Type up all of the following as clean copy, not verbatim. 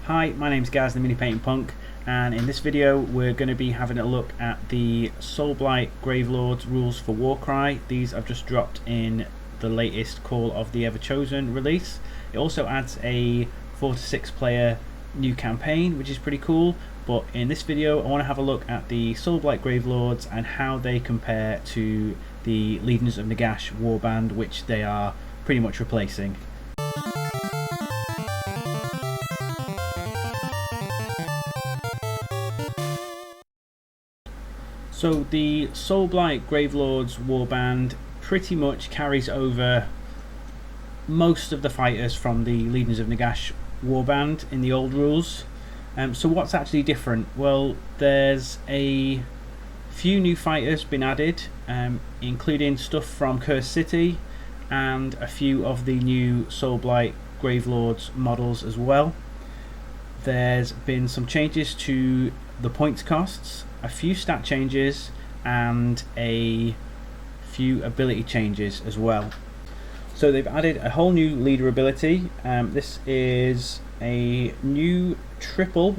Hi, my name's Gaz, the Mini Painting Punk, and in this video we're going to be having a look at the Soulblight Gravelords rules for Warcry. These I've just dropped in the latest Call of the Ever-Chosen release. It also adds a 4 to 6 player new campaign, which is pretty cool, but in this video I want to have a look at the Soulblight Gravelords and how they compare to the Legions of Nagash Warband, which they are pretty much replacing. So the Soulblight Gravelords Warband pretty much carries over most of the fighters from the Legions of Nagash Warband in the old rules. So what's actually different? Well, there's a few new fighters been added, including stuff from Cursed City and a few of the new Soulblight Gravelords models as well. There's been some changes to the points costs, a few stat changes, and a few ability changes as well. So they've added a whole new leader ability. This is a new triple,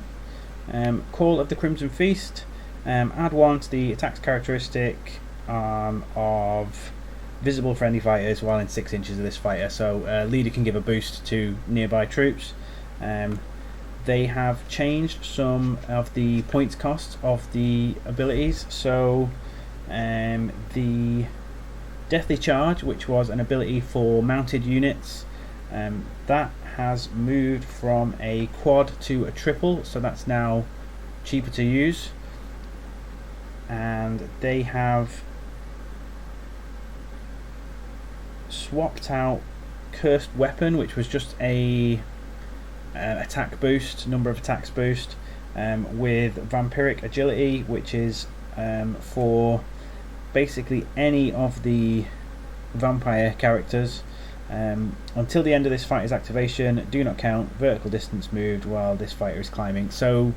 Call of the Crimson Feast. Add 1 to the attacks characteristic of visible friendly fighters while in 6 inches of this fighter. So leader can give a boost to nearby troops. They have changed some of the points costs of the abilities. So the Deathly Charge, which was an ability for mounted units, that has moved from a quad to a triple, so that's now cheaper to use. And they have swapped out Cursed Weapon, which was just a attack boost, number of attacks boost, with Vampiric Agility, which is for basically any of the vampire characters. Until the end of this fighter's activation, do not count vertical distance moved while this fighter is climbing. So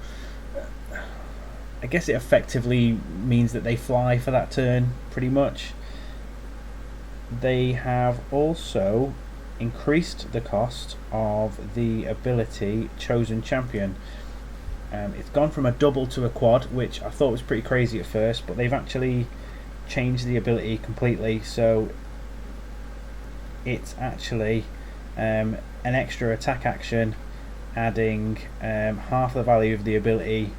I guess it effectively means that they fly for that turn pretty much. They have also increased the cost of the ability Chosen Champion. It's gone from a double to a quad, which I thought was pretty crazy at first, but they've actually changed the ability completely. So it's actually an extra attack action, adding half the value of the ability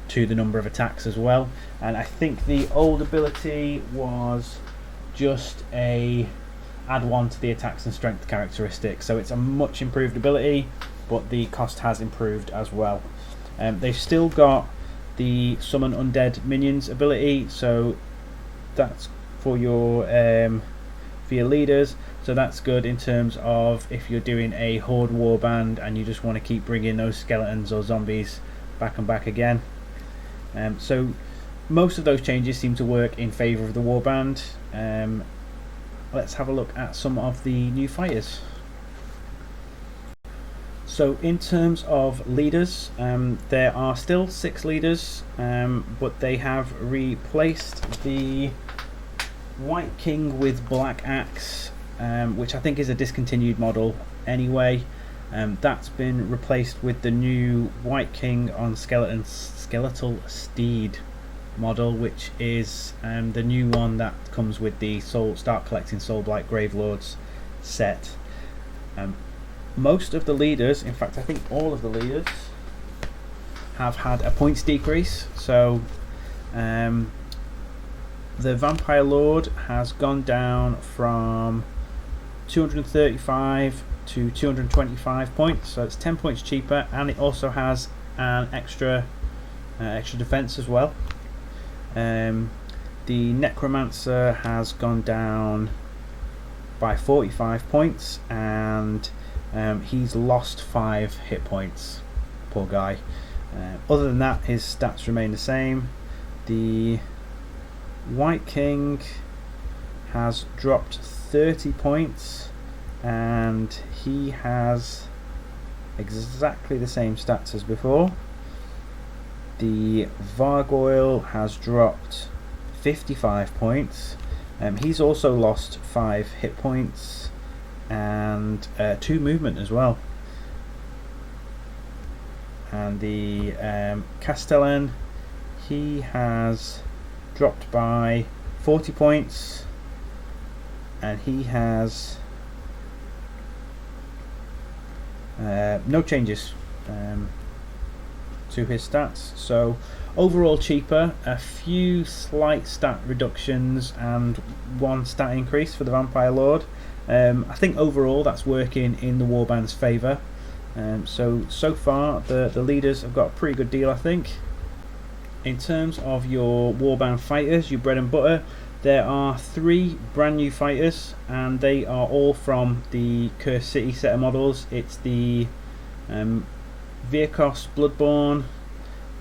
to the number of attacks as well. And I think the old ability was just a add 1 to the attacks and strength characteristic, so it's a much improved ability, but the cost has improved as well. They've still got the summon undead minions ability, so that's for your leaders, so that's good in terms of if you're doing a horde warband and you just want to keep bringing those skeletons or zombies back and back again. So most of those changes seem to work in favour of the warband. Let's have a look at some of the new fighters. So in terms of leaders, there are still 6 leaders, but they have replaced the White King with Black Axe, which I think is a discontinued model anyway. That's been replaced with the new White King on Skeletal Steed model, which is the new one that comes with the Start Collecting Soulblight Gravelords set. Most of the leaders, in fact I think all of the leaders, have had a points decrease. So the Vampire Lord has gone down from 235 to 225 points, so it's 10 points cheaper, and it also has an extra defense as well. The Necromancer has gone down by 45 points, and he's lost 5 hit points, poor guy. Other than that, his stats remain the same. The White King has dropped 30 points, and he has exactly the same stats as before. The Vargoyle has dropped 55 points. He's also lost 5 hit points and 2 movement as well. and the Castellan, he has dropped by 40 points, and he has no changes to his stats. So overall cheaper, a few slight stat reductions and one stat increase for the Vampire Lord. I think overall that's working in the Warband's favour. So far the leaders have got a pretty good deal, I think. In terms of your Warband fighters, your bread and butter, there are 3 brand new fighters, and they are all from the Cursed City set of models. It's the Virkos Bloodborne,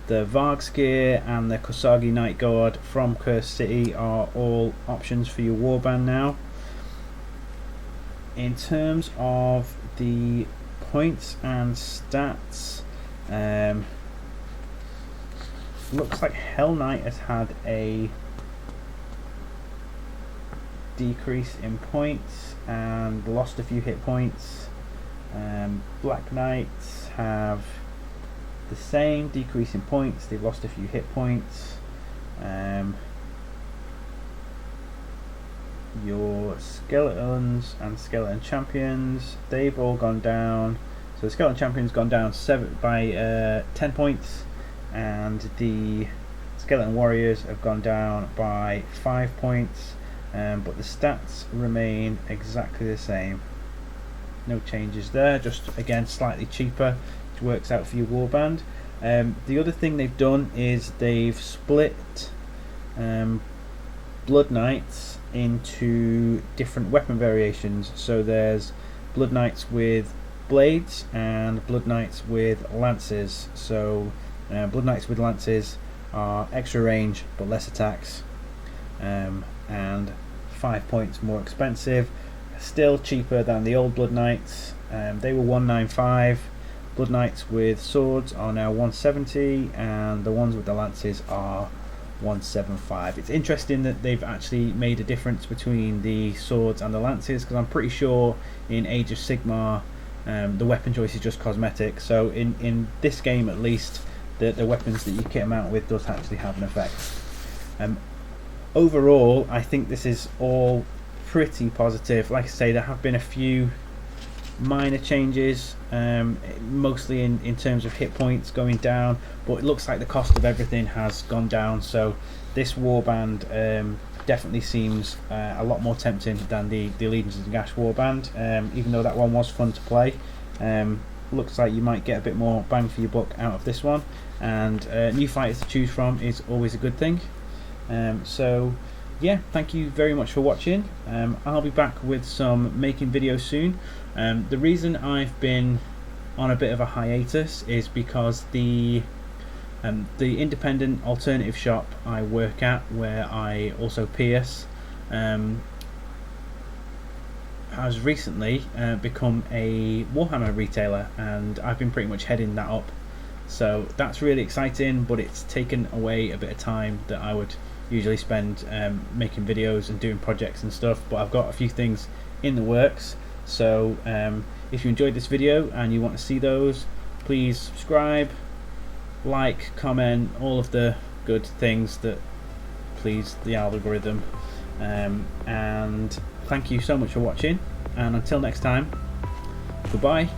the Vargskir, and the Kosagi Night Guard from Cursed City are all options for your Warband now. In terms of the points and stats, looks like Hell Knight has had a decrease in points and lost a few hit points. Black Knights have the same decrease in points, they've lost a few hit points. Your Skeletons and Skeleton Champions, they've all gone down. So the Skeleton Champion's gone down 10 points, and the Skeleton Warriors have gone down by 5 points, but the stats remain exactly the same. No changes there, just again slightly cheaper, which works out for your Warband. The other thing they've done is they've split Blood Knights into different weapon variations. So there's Blood Knights with blades and Blood Knights with lances. So Blood Knights with lances are extra range but less attacks, and 5 points more expensive. Still cheaper than the old Blood Knights. They were 195. Blood Knights with swords are now 170, and the ones with the lances are 175. It's interesting that they've actually made a difference between the swords and the lances, because I'm pretty sure in Age of Sigmar the weapon choice is just cosmetic. So in this game at least, the weapons that you kit them out with does actually have an effect. Overall, I think this is all pretty positive. Like I say, there have been a few minor changes, mostly in terms of hit points going down, but it looks like the cost of everything has gone down. So this Warband definitely seems a lot more tempting than the Legions of Nagash Warband, even though that one was fun to play. Looks like you might get a bit more bang for your buck out of this one, and new fighters to choose from is always a good thing. So yeah, thank you very much for watching. I'll be back with some making videos soon. The reason I've been on a bit of a hiatus is because the independent alternative shop I work at, where I also pierce, has recently become a Warhammer retailer, and I've been pretty much heading that up. So that's really exciting, but it's taken away a bit of time that I would usually spend making videos and doing projects and stuff. But I've got a few things in the works. So if you enjoyed this video and you want to see those, please subscribe, like, comment, all of the good things that please the algorithm. And thank you so much for watching, and until next time, goodbye.